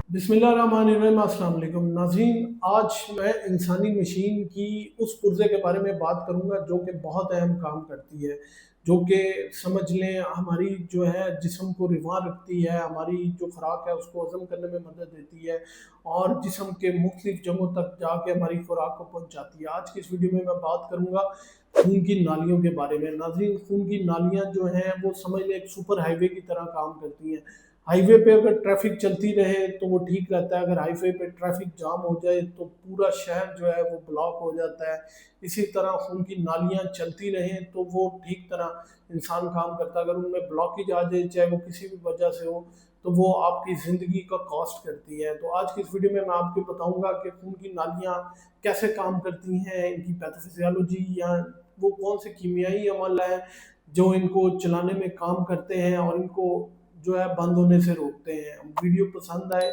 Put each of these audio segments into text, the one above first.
बिस्मिल्लाहिर्रहमानिर्रहीम। अस्सलाम वालेकुम नाज़रीन, आज मैं इंसानी मशीन की उस पुर्जे के बारे में बात करूंगा जो कि बहुत अहम काम करती है, जो कि समझ लें हमारी जो है जिस्म को रिवां रखती है, हमारी जो खुराक है उसको हज़म करने में मदद देती है और जिस्म के मुख्तलिफ जगहों तक जाके हमारी खुराक को पहुंचाती है। आज की इस वीडियो में मैं बात करूंगा खून की नालियों के बारे में। नाज़रीन, खून की नालियाँ जो हैं वो समझ लें एक सुपर हाईवे की तरह काम करती हैं। हाईवे पे अगर ट्रैफिक चलती रहे तो वो ठीक रहता है, अगर हाईवे पे ट्रैफिक जाम हो जाए तो पूरा शहर जो है वो ब्लॉक हो जाता है। इसी तरह खून की नालियाँ चलती रहें तो वो ठीक तरह इंसान काम करता है। अगर उनमें ब्लॉकेज आ जाए, चाहे वो किसी भी वजह से हो, तो वो आपकी ज़िंदगी का कॉस्ट करती है। तो आज की इस वीडियो में मैं आपको बताऊंगा कि खून की नालियाँ कैसे काम करती हैं, इनकी पैथोफिजियोलॉजी या वो कौन से कीमियाई अमल हैं जो इनको चलाने में काम करते हैं और इनको जो है बंद होने से रोकते हैं। वीडियो पसंद आए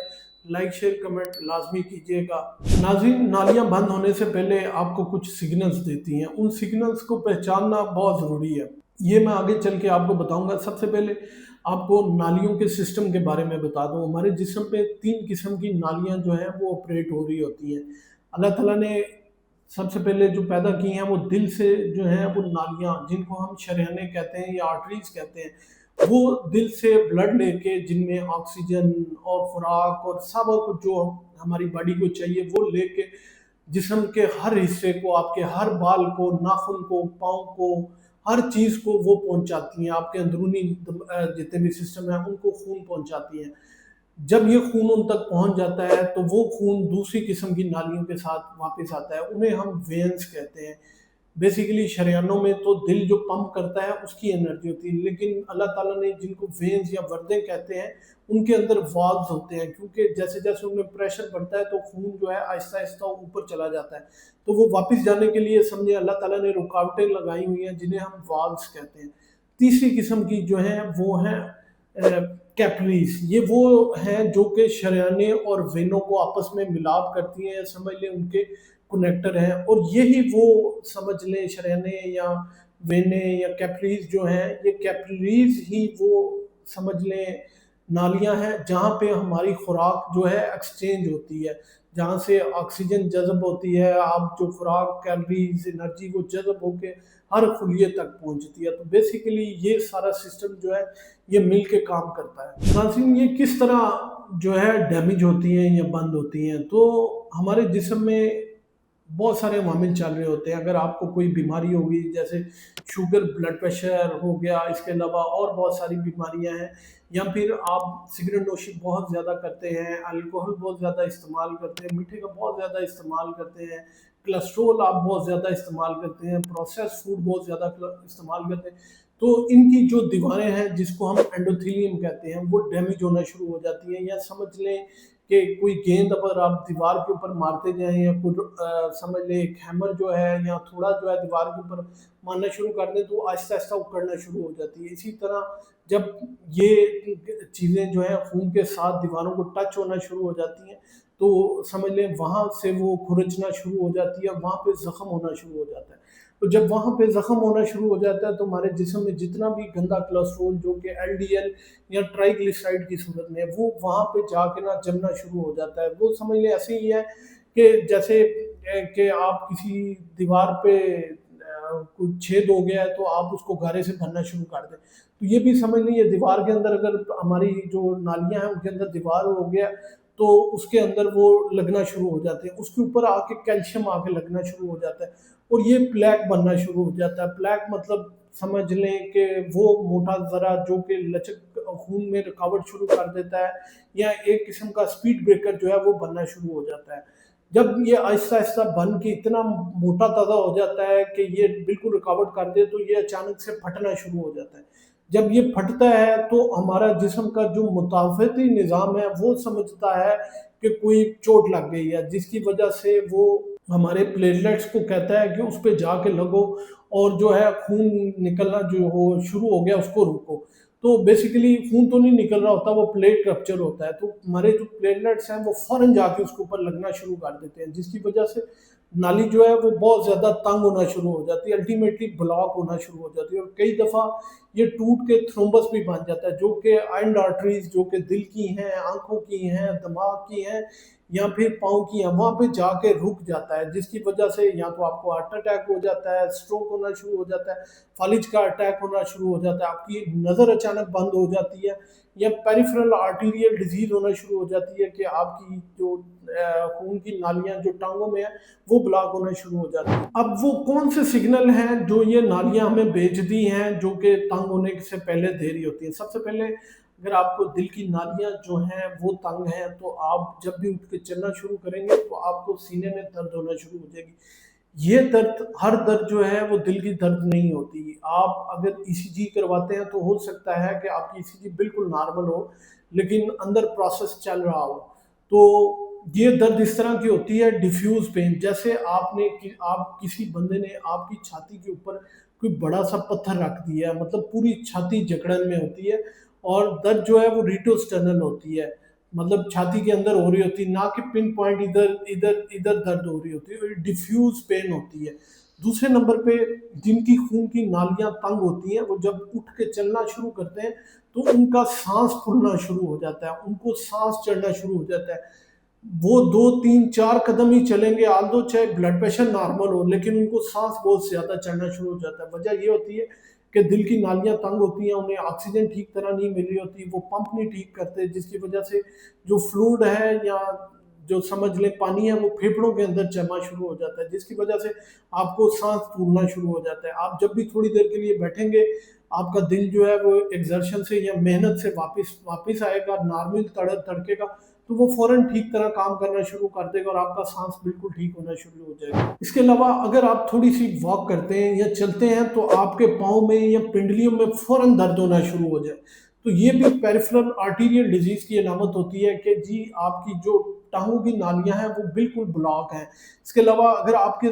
लाइक शेयर कमेंट लाजमी कीजिएगा। नाज़रीन, नालियाँ बंद होने से पहले आपको कुछ सिग्नल्स देती हैं, उन सिग्नल्स को पहचानना बहुत ज़रूरी है। ये मैं आगे चल के आपको बताऊंगा। सबसे पहले आपको नालियों के सिस्टम के बारे में बता दूं। हमारे जिस्म पे 3 किस्म की नालियाँ जो हैं वो ऑपरेट हो रही होती हैं। अल्लाह ताला ने सबसे पहले जो पैदा की हैं वो दिल से जो हैं वो नालियाँ, जिनको हम शरेयानें कहते हैं या आर्टरीज कहते हैं, वो दिल से ब्लड लेके जिनमें ऑक्सीजन और खुराक और सब कुछ जो हमारी बॉडी को चाहिए वो लेके जिस्म के हर हिस्से को, आपके हर बाल को, नाखून को, पाँव को, हर चीज़ को वो पहुंचाती हैं। आपके अंदरूनी जितने भी सिस्टम हैं उनको खून पहुंचाती हैं। जब ये खून उन तक पहुंच जाता है तो वो खून दूसरी किस्म की नालियों के साथ वापस आता है, उन्हें हम वेन्स कहते हैं। बेसिकली शरेयानों में तो दिल जो पंप करता है उसकी एनर्जी होती है, लेकिन अल्लाह ताला ने जिनको वेन्स या वर्दे कहते हैं उनके अंदर वाल्व्स होते हैं, क्योंकि जैसे जैसे उनमें प्रेशर बढ़ता है तो खून जो है आहिस्ता आहिस्ता ऊपर चला जाता है। तो वो वापस जाने के लिए समझे अल्लाह ताला ने रुकावटें लगाई हुई हैं जिन्हें हम वाल्व्स कहते हैं। तीसरी किस्म की जो है वो है कैपरीज। ये वो हैं जो कि शरेयाने और वेनों को आपस में मिलाप करती हैं, समझ लें उनके कनेक्टर हैं। और यही वो समझ लें शरेयाने या वेने या कैपरीज जो हैं, ये कैपरीज ही वो समझ लें नालियां हैं जहाँ पे हमारी खुराक जो है एक्सचेंज होती है, जहाँ से ऑक्सीजन जज़ब होती है। आप जो खुराक, कैलोरीज, एनर्जी वो जज़ब होके हर खुलिये तक पहुँचती है। तो बेसिकली ये सारा सिस्टम जो है ये मिल के काम करता है। नाज़रीन, ये किस तरह जो है डैमेज होती हैं या बंद होती हैं? तो हमारे जिस्म में बहुत सारे अवामिल चल रहे होते हैं। अगर आपको कोई बीमारी होगी, जैसे शुगर, ब्लड प्रेशर हो गया, इसके अलावा और बहुत सारी बीमारियां हैं, या फिर आप सिगरेट नोशी बहुत ज़्यादा करते हैं, अल्कोहल बहुत ज़्यादा इस्तेमाल करते हैं, मीठे का बहुत ज़्यादा इस्तेमाल करते हैं, कोलेस्ट्रोल आप बहुत ज़्यादा इस्तेमाल करते हैं, प्रोसेस फूड बहुत ज़्यादा इस्तेमाल करते हैं, तो इनकी जो दीवारें हैं जिसको हम एंडोथेलियम कहते हैं वो डैमेज होना शुरू हो जाती हैं। या समझ लें कि कोई गेंद अगर आप दीवार के ऊपर मारते जाएं, या कुछ समझ लें एक हैमर जो है या थोड़ा जो है दीवार के ऊपर मारना शुरू कर दें तो आहिस्ता आहिस्ता उकड़ना शुरू हो जाती है। इसी तरह जब ये चीज़ें जो है खून के साथ दीवारों को टच होना शुरू हो जाती हैं तो समझ लें वहाँ से वो खुरचना शुरू हो जाती है, वहाँ पे ज़ख्म होना शुरू हो जाता है। तो जब वहाँ पे ज़ख्म होना शुरू हो जाता है तो हमारे जिस्म में जितना भी गंदा कोलेस्ट्रॉल जो कि एलडीएल या ट्राइग्लिसराइड की सूरत में है वो वहाँ पे जाके ना जमना शुरू हो जाता है। वो समझ लें ऐसे ही है कि जैसे कि आप किसी दीवार पे कोई छेद हो गया है तो आप उसको गारे से भरना शुरू कर दें। तो ये भी समझ लें ये दीवार के अंदर अगर हमारी जो नालियाँ हैं उनके अंदर दीवार हो गया तो उसके अंदर वो लगना शुरू हो जाते हैं, उसके ऊपर आके कैल्शियम आके लगना शुरू हो जाता है और ये प्लैक बनना शुरू हो जाता है। प्लैक मतलब समझ लें कि वो मोटा ज़रा जो कि लचक खून में रुकावट शुरू कर देता है, या एक किस्म का स्पीड ब्रेकर जो है वो बनना शुरू हो जाता है। जब ये आहिस्ता आहिस्ता बन के इतना मोटा ताज़ा हो जाता है कि ये बिल्कुल रुकावट कर दे तो ये अचानक से फटना शुरू हो जाता है। जब ये फटता है तो हमारा जिस्म का जो मुताफ़ती निज़ाम है वो समझता है कि कोई चोट लग गई है, जिसकी वजह से वो हमारे प्लेटलेट्स को कहता है कि उस पे जाके लगो और जो है खून निकलना जो हो शुरू हो गया उसको रोको। तो बेसिकली खून तो नहीं निकल रहा होता, वो प्लेट रप्चर होता है, तो हमारे जो प्लेटलेट्स हैं वो फ़ौरन जाके उसके ऊपर लगना शुरू कर देते हैं, जिसकी वजह से نالی جو ہے وہ بہت زیادہ تنگ ہونا شروع ہو جاتی ہے، الٹیمیٹلی بلاک ہونا شروع ہو جاتی ہے، اور کئی دفعہ یہ ٹوٹ کے تھرومبس بھی بن جاتا ہے، جو کہ اینڈ آرٹریز جو کہ دل کی ہیں، آنکھوں کی ہیں، دماغ کی ہیں یا پھر پاؤں کی ہیں، وہاں پہ جا کے رک جاتا ہے، جس کی وجہ سے یا تو آپ کو ہارٹ اٹیک ہو جاتا ہے، اسٹروک ہونا شروع ہو جاتا ہے، فالج کا اٹیک ہونا شروع ہو جاتا ہے، آپ کی نظر اچانک بند ہو جاتی ہے، یا پیریفرل آرٹیریل ڈیزیز ہونا شروع ہو جاتی ہے کہ آپ کی جو خون کی نالیاں جو ٹانگوں میں ہیں وہ بلاک ہونا شروع ہو جاتی ہیں۔ اب وہ کون سے سگنل ہیں جو یہ نالیاں ہمیں بھیج دی ہیں جو کہ تنگ ہونے سے پہلے دے رہی ہوتی ہیں؟ سب سے پہلے اگر آپ کو دل کی نالیاں جو ہیں وہ تنگ ہیں تو آپ جب بھی اٹھ کے چلنا شروع کریں گے تو آپ کو سینے میں درد ہونا شروع ہو جائے گی۔ یہ درد ہر درد جو ہے وہ دل کی درد نہیں ہوتی، آپ اگر ای سی جی کرواتے ہیں تو ہو سکتا ہے کہ آپ کی ای سی جی بالکل نارمل ہو لیکن اندر پروسیس چل رہا ہو، تو یہ درد اس طرح کی ہوتی ہے ڈیفیوز پین، جیسے آپ کسی بندے نے آپ کی چھاتی کے اوپر کوئی بڑا سا پتھر رکھ دیا ہے، مطلب پوری چھاتی جکڑن میں ہوتی ہے، اور درد جو ہے وہ ریٹوسٹرنل ہوتی ہے، مطلب چھاتی کے اندر ہو رہی ہوتی ہے، نہ کہ پن پوائنٹ ادھر درد ہو رہی ہوتی ہے، اور ڈیفیوز پین ہوتی ہے۔ دوسرے نمبر پہ جن کی خون کی نالیاں تنگ ہوتی ہیں وہ جب اٹھ کے چلنا شروع کرتے ہیں تو ان کا سانس پھولنا شروع ہو جاتا ہے، ان کو سانس چڑھنا شروع ہو جاتا ہے، وہ 2 3 4 قدم ہی چلیں گے آلدو چاہے بلڈ پریشر نارمل ہو لیکن ان کو سانس بہت زیادہ چڑھنا شروع ہو جاتا ہے۔ وجہ یہ ہوتی ہے کہ دل کی نالیاں تنگ ہوتی ہیں، انہیں آکسیجن ٹھیک طرح نہیں مل رہی ہوتی، وہ پمپ نہیں ٹھیک کرتے، جس کی وجہ سے جو فلوئڈ ہے یا جو سمجھ لیں پانی ہے وہ پھیپھڑوں کے اندر جمع شروع ہو جاتا ہے، جس کی وجہ سے آپ کو سانس پھولنا شروع ہو جاتا ہے۔ آپ جب بھی تھوڑی دیر کے لیے بیٹھیں گے آپ کا دل جو ہے وہ ایگزرشن سے یا محنت سے واپس آئے گا، نارمل تڑکے گا، تو وہ فوراً ٹھیک طرح کام کرنا شروع کر دے گا اور آپ کا سانس بالکل ٹھیک ہونا شروع ہو جائے گا۔ اس کے علاوہ اگر آپ تھوڑی سی واک کرتے ہیں یا چلتے ہیں تو آپ کے پاؤں میں یا پنڈلیوں میں فوراً درد ہونا شروع ہو جائے، تو یہ بھی پیریفرل آرٹیریل ڈیزیز کی علامت ہوتی ہے کہ جی آپ کی جو ٹانگوں کی نالیاں ہیں وہ بالکل بلاک ہیں۔ اس کے علاوہ اگر آپ کے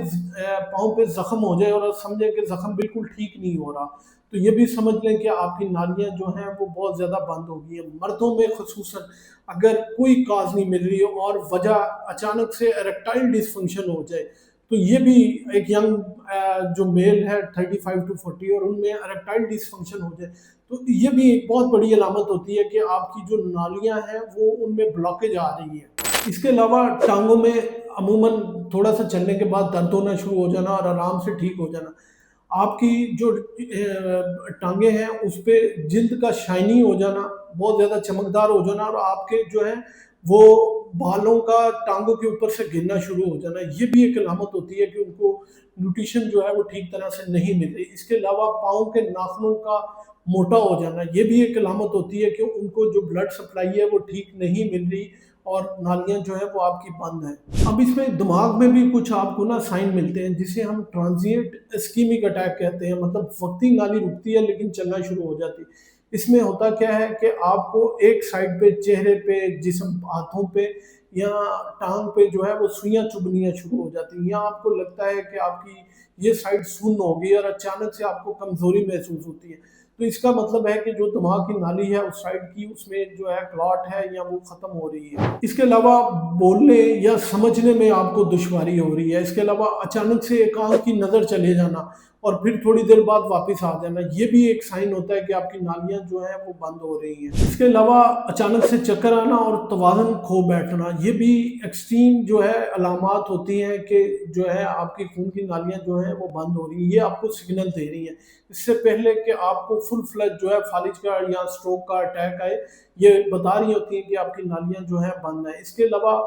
پاؤں پہ زخم ہو جائے اور آپ سمجھیں کہ زخم بالکل ٹھیک نہیں ہو رہا تو یہ بھی سمجھ لیں کہ آپ کی نالیاں جو ہیں وہ بہت زیادہ بند ہو گئی ہیں۔ مردوں میں خصوصاً اگر کوئی کاز نہیں مل رہی ہو اور وجہ اچانک سے اریکٹائل ڈسفنکشن ہو جائے تو یہ بھی ایک ینگ جو میل ہے 35 to 40 اور ان میں اریکٹائل ڈسفنکشن ہو جائے تو یہ بھی ایک بہت بڑی علامت ہوتی ہے کہ آپ کی جو نالیاں ہیں وہ ان میں بلاکیج آ رہی ہے۔ اس کے علاوہ ٹانگوں میں عموماً تھوڑا سا چلنے کے بعد درد ہونا شروع ہو جانا اور آرام سے ٹھیک ہو جانا، آپ کی جو ٹانگیں ہیں اس پہ جلد کا شائنی ہو جانا، بہت زیادہ چمکدار ہو جانا، اور آپ کے جو ہے وہ بالوں کا ٹانگوں کے اوپر سے گرنا شروع ہو جانا، یہ بھی ایک علامت ہوتی ہے کہ ان کو نیوٹریشن جو ہے وہ ٹھیک طرح سے نہیں مل رہی۔ اس کے علاوہ پاؤں کے ناخنوں کا موٹا ہو جانا، یہ بھی ایک علامت ہوتی ہے کہ ان کو جو بلڈ سپلائی ہے وہ ٹھیک نہیں مل رہی اور نالیاں جو ہے وہ آپ کی بند ہیں۔ اب اس میں دماغ میں بھی کچھ آپ کو نا سائن ملتے ہیں جسے ہم ٹرانزینٹ اسکیمک اٹیک کہتے ہیں، مطلب وقتی نالی رکتی ہے لیکن چلنا شروع ہو جاتی ہے۔ اس میں ہوتا کیا ہے کہ آپ کو ایک سائڈ پہ چہرے پہ جسم ہاتھوں پہ یا ٹانگ پہ جو ہے وہ سوئیاں چبھنیاں شروع ہو جاتی ہیں، یا آپ کو لگتا ہے کہ آپ کی یہ سائڈ سن ہوگی اور اچانک سے آپ کو کمزوری محسوس ہوتی ہے، تو اس کا مطلب ہے کہ جو دماغ کی نالی ہے اس سائڈ کی اس میں جو ہے کلاٹ ہے یا وہ ختم ہو رہی ہے۔ اس کے علاوہ بولنے یا سمجھنے میں آپ کو دشواری ہو رہی ہے، اس کے علاوہ اچانک سے ایک آنکھ کی نظر چلے جانا اور پھر تھوڑی دیر بعد واپس آ جانا، یہ بھی ایک سائن ہوتا ہے کہ آپ کی نالیاں جو ہیں وہ بند ہو رہی ہیں۔ اس کے علاوہ اچانک سے چکر آنا اور توازن کھو بیٹھنا، یہ بھی ایکسٹریم جو ہے علامات ہوتی ہیں کہ جو ہے آپ کی خون کی نالیاں جو ہیں وہ بند ہو رہی ہیں، یہ آپ کو سگنل دے رہی ہیں۔ اس سے پہلے کہ آپ کو فل فلج جو ہے فالج کا یا اسٹروک کا اٹیک آئے، یہ بتا رہی ہوتی ہیں کہ آپ کی نالیاں جو ہیں بند ہیں۔ اس کے علاوہ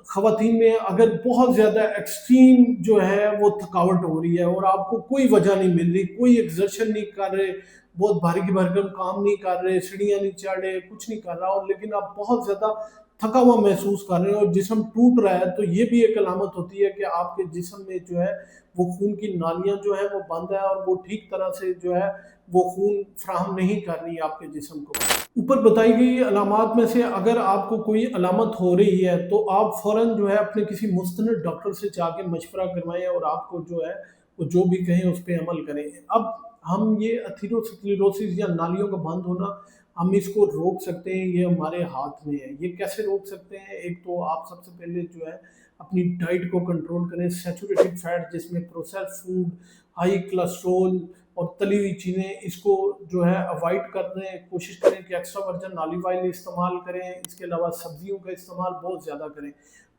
خواتین میں اگر بہت زیادہ ایکسٹریم جو ہے وہ تھکاوٹ ہو رہی ہے اور آپ کو کوئی وجہ نہیں مل رہی، کوئی ایگزرشن نہیں کر رہے، بہت بھاری کی بھرکم کام نہیں کر رہے، سیڑھیاں نہیں چڑھ رہے، کچھ نہیں کر رہا، اور لیکن آپ بہت زیادہ تھکا ہوا محسوس کر رہے ہیں اور جسم ٹوٹ رہا ہے، تو یہ بھی ایک علامت ہوتی ہے کہ آپ کے جسم میں جو ہے وہ خون کی نالیاں جو ہیں وہ بند ہے اور وہ ٹھیک طرح سے جو ہے وہ خون فراہم نہیں کر رہی آپ کے جسم کو۔ اوپر بتائی گئی علامات میں سے اگر آپ کو کوئی علامت ہو رہی ہے تو آپ فوراً جو ہے اپنے کسی مستند ڈاکٹر سے جا کے مشورہ کروائیں اور آپ کو جو ہے وہ جو بھی کہیں اس پہ عمل کریں۔ اب ہم یہ ایتھیروسکلیروسس یا نالیوں کا بند ہونا ہم اس کو روک سکتے ہیں، یہ ہمارے ہاتھ میں ہے۔ یہ کیسے روک سکتے ہیں؟ ایک تو آپ سب سے پہلے جو ہے अपनी डाइट को कंट्रोल करें। सैचुरेटेड फैट जिसमें प्रोसेस्ड फूड, हाई कोलेस्ट्रॉल और तली हुई चीज़ें, इसको जो है अवॉइड करने कोशिश करें कि एक्स्ट्रा वर्जिन ऑलिव ऑयल इस्तेमाल करें। इसके अलावा सब्जियों का इस्तेमाल बहुत ज़्यादा करें।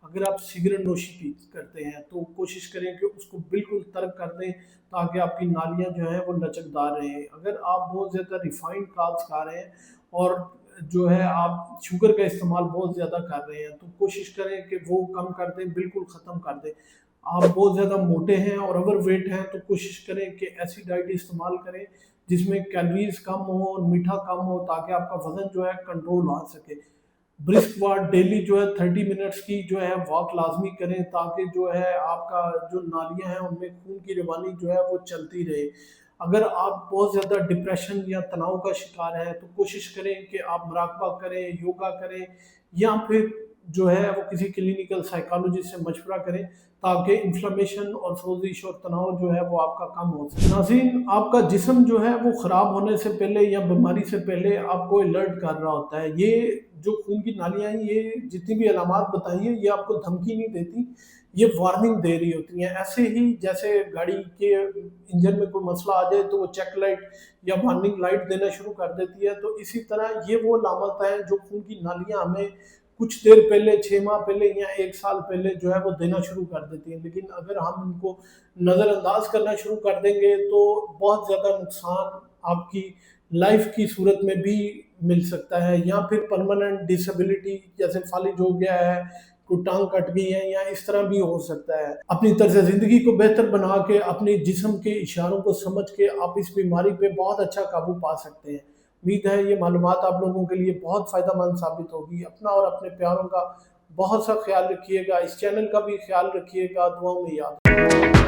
अगर आप सिगरेट नोशी पी करते हैं तो कोशिश करें कि उसको बिल्कुल तर्क कर दें, ताकि आपकी नालियाँ जो हैं वो लचकदार रहें। अगर आप बहुत ज़्यादा रिफाइंड कार्ब्स खा रहे हैं और जो है आप शुगर का इस्तेमाल बहुत ज़्यादा कर रहे हैं, तो कोशिश करें कि वो कम कर दें, बिल्कुल ख़त्म कर दें। आप बहुत ज़्यादा मोटे हैं और ओवर वेट हैं, तो कोशिश करें कि ऐसी डाइट इस्तेमाल करें जिसमें कैलोरीज कम हो और मीठा कम हो, ताकि आपका वज़न जो है कंट्रोल आ सके। ब्रिस्क वॉक डेली जो है 30 मिनट्स की जो है वॉक लाजमी करें, ताकि जो है आपका जो नालियाँ हैं उनमें खून की रवानी जो है वो चलती रहे। अगर आप बहुत ज़्यादा डिप्रेशन या तनाव का शिकार हैं, तो कोशिश करें कि आप मुराकबा करें, योगा करें, या फिर जो है वो किसी क्लिनिकल साइकोलॉजिस्ट से मशवरा करें, ताकि इन्फ्लेमेशन और सोजिश और तनाव जो है वो आपका कम हो सके। नाज़रीन, आपका जिस्म जो है वो ख़राब होने से पहले या बीमारी से पहले आपको अलर्ट कर रहा होता है। ये जो खून की नालियाँ हैं, ये जितनी भी अलामात बताई हैं, ये आपको धमकी नहीं देती, ये वार्निंग दे रही होती हैं। ऐसे ही जैसे गाड़ी के इंजन में कोई मसला आ जाए तो वो चेक लाइट या वार्निंग लाइट देना शुरू कर देती है, तो इसी तरह ये वो अलामत हैं जो खून की नालियाँ हमें कुछ देर पहले, 6 माह पहले या 1 साल पहले जो है वो देना शुरू कर देती हैं। लेकिन अगर हम इनको नज़रअंदाज करना शुरू कर देंगे तो बहुत ज़्यादा नुकसान आपकी लाइफ की सूरत में भी मिल सकता है, या फिर परमानेंट डिसेबिलिटी जैसे फालिज हो गया है, कोई टांग कट गई है, या इस तरह भी हो सकता है। अपनी तर्ज ज़िंदगी को बेहतर बना के, अपने जिस्म के इशारों को समझ के आप इस बीमारी पे बहुत अच्छा काबू पा सकते हैं। उम्मीद है ये मालूमात आप लोगों के लिए बहुत फ़ायदेमंद साबित होगी। अपना और अपने प्यारों का बहुत सा ख्याल रखिएगा। इस चैनल का भी ख्याल रखिएगा। दुआओं में याद